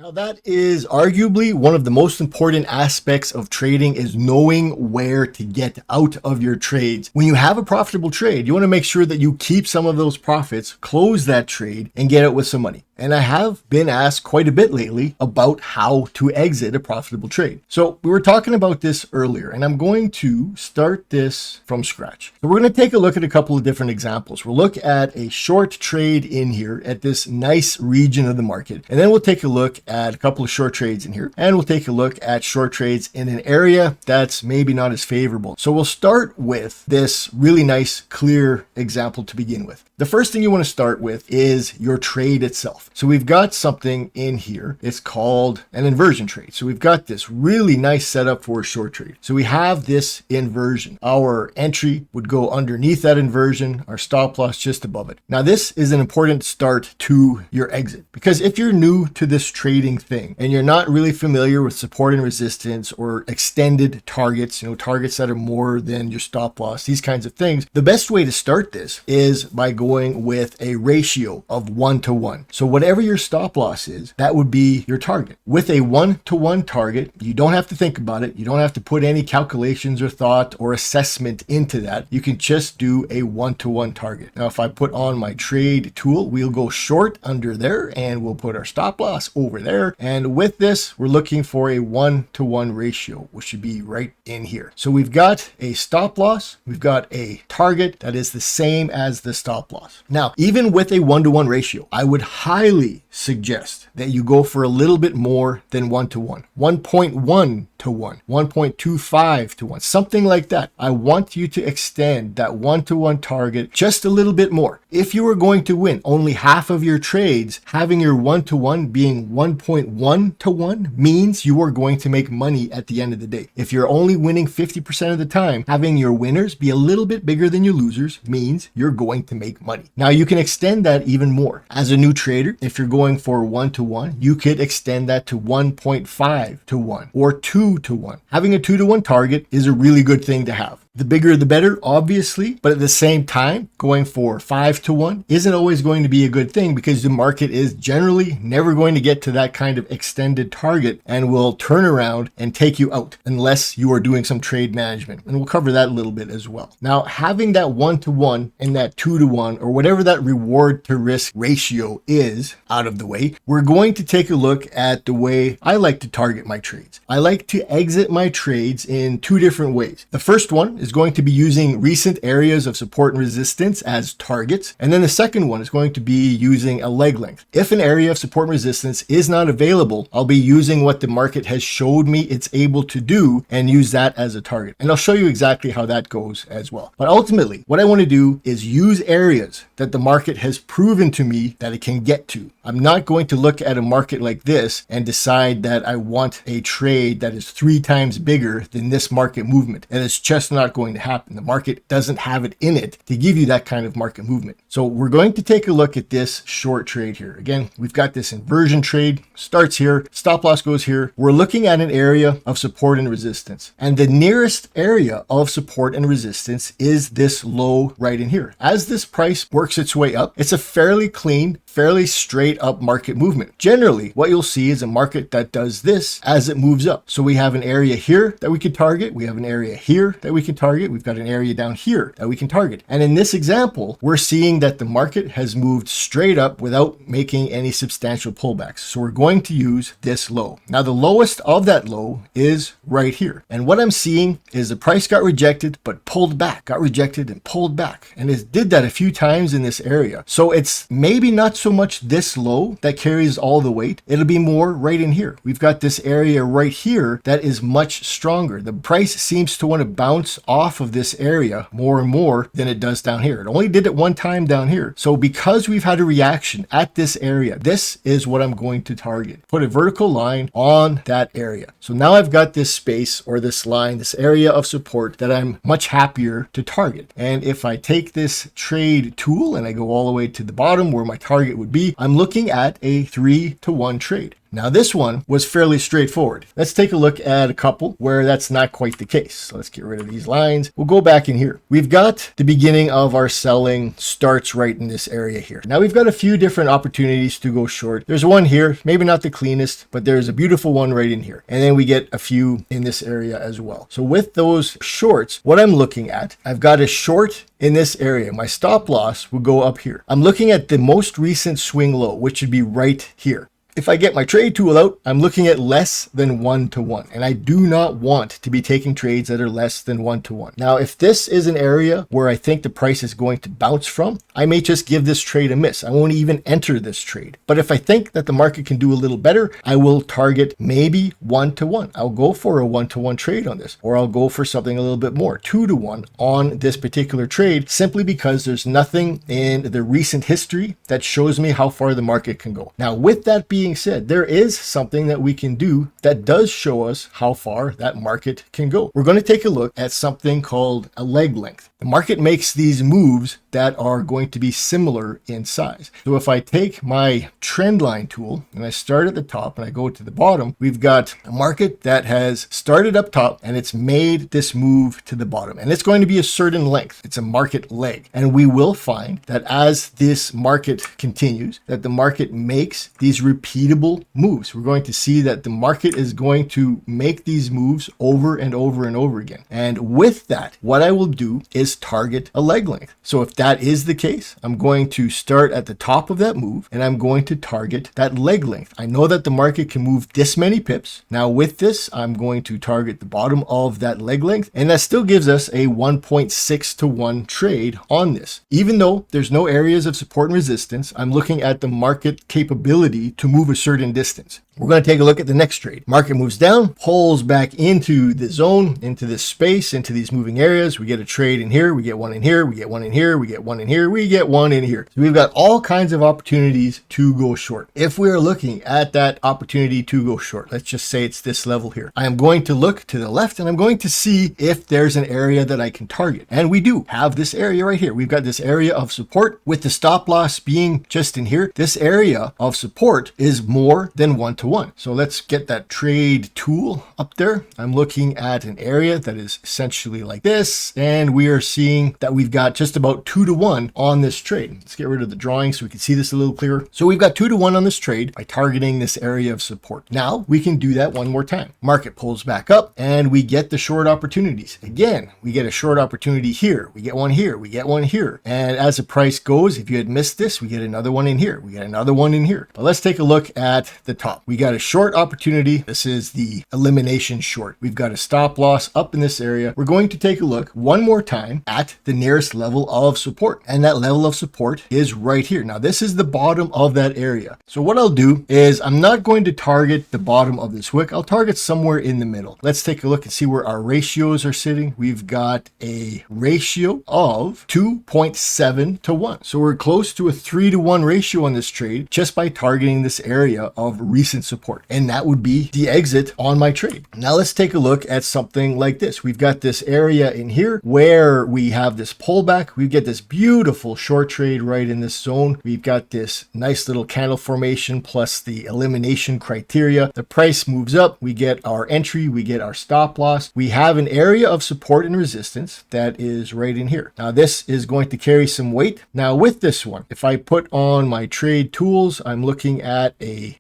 Now that is arguably one of the most important aspects of trading, is knowing where to get out of your trades. When you have a profitable trade, you want to make sure that you keep some of those profits, close that trade, and get out with some money. And I have been asked quite a bit lately about how to exit a profitable trade. So we were talking about this earlier, and I'm going to start this from scratch. So we're going to take a look at a couple of different examples. We'll look at a short trade in here at this nice region of the market, and then we'll take a look at a couple of short trades in here, and we'll take a look at short trades in an area that's maybe not as favorable. So we'll start with this really nice clear example to begin with. The first thing you want to start with is your trade itself. So we've got something in here. It's called an inversion trade. So we've got this really nice setup for a short trade. So we have this inversion. Our entry would go underneath that inversion, our stop loss just above it. Now this is an important start to your exit, because if you're new to this trading thing and you're not really familiar with support and resistance or extended targets, targets that are more than your stop loss, these kinds of things, the best way to start this is by going with a ratio of 1-to-1. So whatever your stop loss is, that would be your target. With a 1-to-1 target, you don't have to think about it. You don't have to put any calculations or thought or assessment into that. You can just do a 1-to-1 target. Now, if I put on my trade tool, we'll go short under there and we'll put our stop loss over there. And with this, we're looking for a 1-to-1 ratio, which should be right in here. So we've got a stop loss, we've got a target that is the same as the stop loss. Now, even with a 1-to-1 ratio, I would highly suggest that you go for a little bit more than 1-to-1, 1.1-to-1, 1.25-to-1, something like that. I want you to extend that 1-to-1 target just a little bit more. If you are going to win only half of your trades, having your 1-to-1 being 1.1-to-1 means you are going to make money at the end of the day. If you're only winning 50% of the time, having your winners be a little bit bigger than your losers means you're going to make money. Now you can extend that even more. As a new trader, if you're going for 1-to-1, you could extend that to 1.5-to-1 or 2-to-1. Having a 2-to-1 target is a really good thing to have. The bigger the better, obviously, but at the same time, going for 5-to-1 isn't always going to be a good thing, because the market is generally never going to get to that kind of extended target and will turn around and take you out unless you are doing some trade management. And we'll cover that a little bit as well. Now, having that 1-to-1 and that 2-to-1 or whatever that reward to risk ratio is out of the way, we're going to take a look at the way I like to target my trades. I like to exit my trades in two different ways. The first one is going to be using recent areas of support and resistance as targets. And then the second one is going to be using a leg length. If an area of support and resistance is not available, I'll be using what the market has showed me it's able to do and use that as a target. And I'll show you exactly how that goes as well. But ultimately, what I want to do is use areas that the market has proven to me that it can get to. I'm not going to look at a market like this and decide that I want a trade that is 3 times bigger than this market movement. And it's just not going to happen. The market doesn't have it in it to give you that kind of market movement. So we're going to take a look at this short trade here. Again, we've got this inversion trade, starts here, stop loss goes here. We're looking at an area of support and resistance. And the nearest area of support and resistance is this low right in here. As this price works its way up, it's a fairly clean, fairly straight up market movement. Generally, what you'll see is a market that does this as it moves up. So we have an area here that we can target. We have an area here that we can target. We've got an area down here that we can target. And in this example, we're seeing that the market has moved straight up without making any substantial pullbacks. So we're going to use this low. Now the lowest of that low is right here. And what I'm seeing is the price got rejected, but pulled back, got rejected and pulled back. And it did that a few times in this area. So it's maybe not so much this low that carries all the weight. It'll be more right in here. We've got this area right here that is much stronger. The price seems to want to bounce off of this area more and more than it does down here. It only did it one time down here. So because we've had a reaction at this area, this is what I'm going to target. Put a vertical line on that area. So now I've got this space or this line, this area of support that I'm much happier to target. And if I take this trade tool and I go all the way to the bottom where my target would be, I'm looking at a 3-to-1 trade. Now this one was fairly straightforward. Let's take a look at a couple where that's not quite the case. So let's get rid of these lines. We'll go back in here. We've got the beginning of our selling starts right in this area here. Now we've got a few different opportunities to go short. There's one here, maybe not the cleanest, but there's a beautiful one right in here. And then we get a few in this area as well. So with those shorts, what I'm looking at, I've got a short in this area. My stop loss will go up here. I'm looking at the most recent swing low, which should be right here. If I get my trade tool out, I'm looking at less than 1-to-1, and I do not want to be taking trades that are less than 1-to-1. Now, if this is an area where I think the price is going to bounce from, I may just give this trade a miss. I won't even enter this trade. But if I think that the market can do a little better, I will target maybe 1-to-1. I'll go for a 1-to-1 trade on this, or I'll go for something a little bit more, 2-to-1 on this particular trade, simply because there's nothing in the recent history that shows me how far the market can go. Now, with that being said, there is something that we can do that does show us how far that market can go. We're going to take a look at something called a leg length. The market makes these moves that are going to be similar in size. So if I take my trend line tool and I start at the top and I go to the bottom, we've got a market that has started up top and it's made this move to the bottom, and it's going to be a certain length. It's a market leg, and we will find that as this market continues, that the market makes these repeatable moves. We're going to see that the market is going to make these moves over and over and over again. And with that, what I will do is target a leg length. So if that is the case, I'm going to start at the top of that move and I'm going to target that leg length. I know that the market can move this many pips. Now with this, I'm going to target the bottom of that leg length, and that still gives us a 1.6-to-1 trade on this. Even though there's no areas of support and resistance, I'm looking at the market capability to move a certain distance. We're going to take a look at the next trade. Market moves down, pulls back into the zone, into this space, into these moving areas. We get a trade in here, we get one in here, we get one in here, we get one in here, we get one in here. So we've got all kinds of opportunities to go short. If we are looking at that opportunity to go short, let's just say it's this level here. I am going to look to the left and I'm going to see if there's an area that I can target. And we do have this area right here. We've got this area of support with the stop loss being just in here. This area of support is more than 1-to-1. So let's get that trade tool up there. I'm looking at an area that is essentially like this, and we are seeing that we've got just about 2-to-1 on this trade. Let's get rid of the drawing so we can see this a little clearer. So we've got 2-to-1 on this trade by targeting this area of support. Now we can do that one more time. Market pulls back up and we get the short opportunities. Again, we get a short opportunity here. We get one here. We get one here. And as the price goes, if you had missed this, we get another one in here. We get another one in here. But let's take a look at the top. We got a short opportunity. This is the elimination short. We've got a stop loss up in this area. We're going to take a look one more time at the nearest level of support. And that level of support is right here. Now this is the bottom of that area. So what I'll do is I'm not going to target the bottom of this wick. I'll target somewhere in the middle. Let's take a look and see where our ratios are sitting. We've got a ratio of 2.7-to-1. So we're close to a 3-to-1 ratio on this trade just by targeting this area of recent support. And that would be the exit on my trade. Now let's take a look at something like this. We've got this area in here where we have this pullback. We get this beautiful short trade right in this zone. We've got this nice little candle formation plus the elimination criteria. The price moves up. We get our entry. We get our stop loss. We have an area of support and resistance that is right in here. Now this is going to carry some weight. Now with this one, if I put on my trade tools, I'm looking at a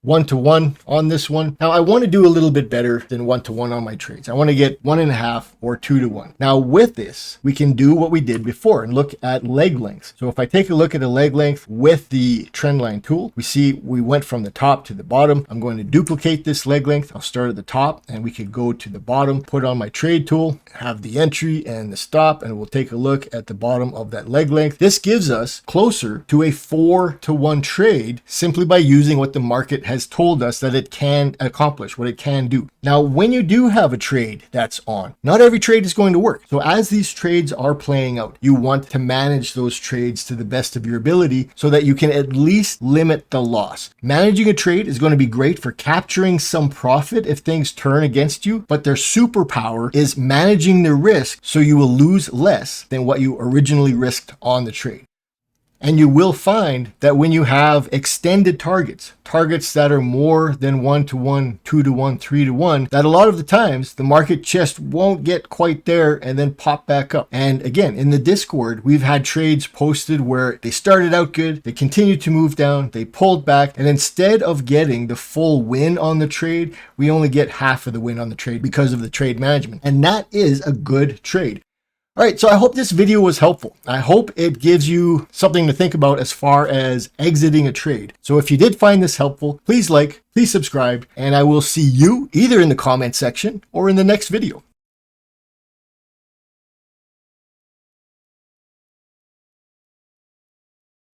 1-to-1 on this one. Now I want to do a little bit better than 1-to-1 on my trades. I want to get 1.5 or 2-to-1. Now with this, we can do what we did before and look at leg lengths. So if I take a look at a leg length with the trend line tool, we see we went from the top to the bottom. I'm going to duplicate this leg length. I'll start at the top and we could go to the bottom, put on my trade tool, have the entry and the stop, and we'll take a look at the bottom of that leg length. This gives us closer to a 4-to-1 trade simply by using what the market has told us that it can accomplish, what it can do. Now, when you do have a trade that's on, not every trade is going to work. So as these trades are playing out, you want to manage those trades to the best of your ability so that you can at least limit the loss. Managing a trade is going to be great for capturing some profit if things turn against you, but their superpower is managing the risk so you will lose less than what you originally risked on the trade. And you will find that when you have extended targets that are more than 1-to-1, 2-to-1, 3-to-1, that a lot of the times the market just won't get quite there and then pop back up. And again, in the Discord, we've had trades posted where they started out good, they continued to move down, they pulled back, and instead of getting the full win on the trade, we only get half of the win on the trade because of the trade management. And that is a good trade. All right, so I hope this video was helpful. I hope it gives you something to think about as far as exiting a trade. So if you did find this helpful, please like, please subscribe, and I will see you either in the comment section or in the next video.